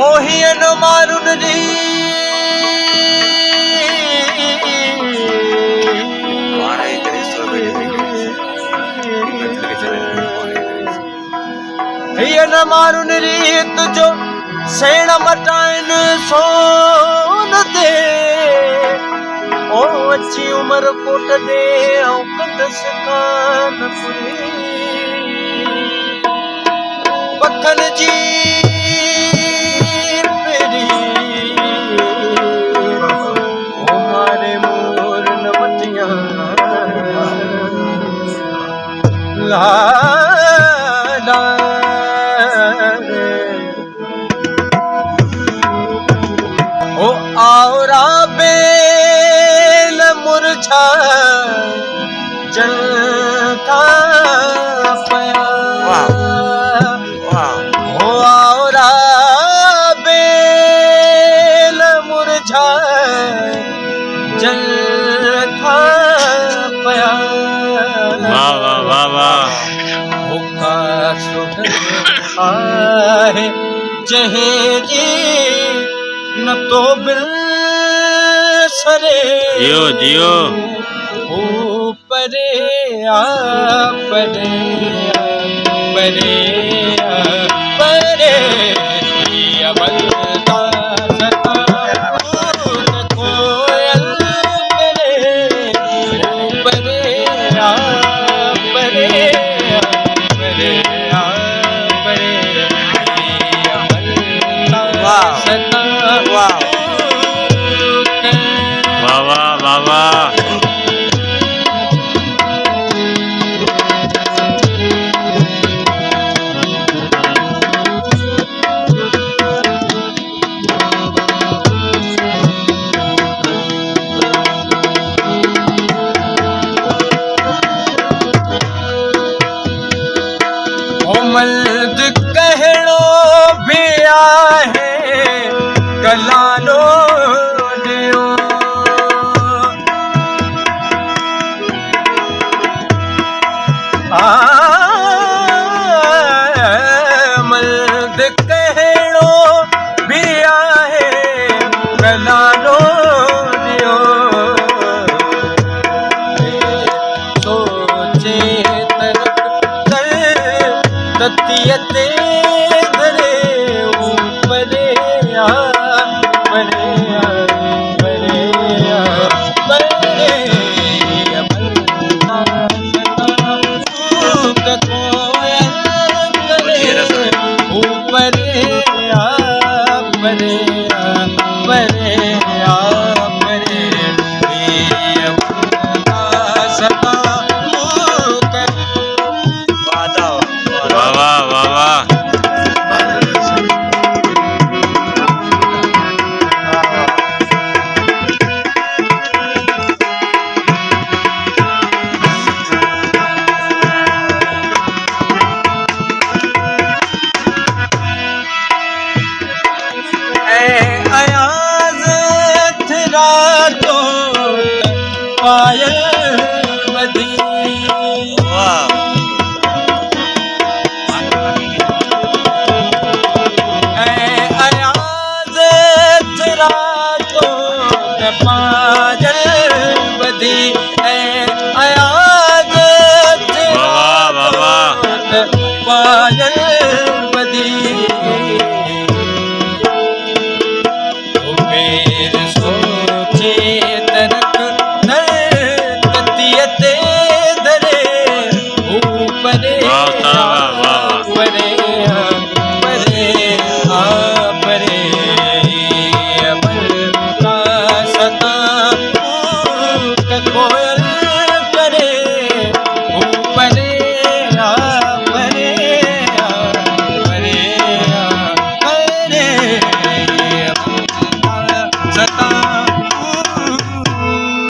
ओहियन मारुन री हियन मारुन रीत जो सेण मटाइन सोन दे ओ अच्छी उम्र कोट दे औ कंदस कान पुरी पखन जी पेरी ओ मारे मोर न मटिया ला ओ आवरा बेल मुरझा जलता पया ओ आवरा बेल मुरझा जलता पया वाह वाह वाह वाह हुक्का सुगंध आहे जहेरी न तो बिल सरे जियो जियो परे आ परे आ परे आ परे अवलता सता कोयल करे परे आ परे आ परे आ परे अवलता सता वाह वाह वाह वाह मर्द कहड़ो भी आहे कलालो दियो मर्द कहड़ो भी आहे कलालो दियो सोचे ततियते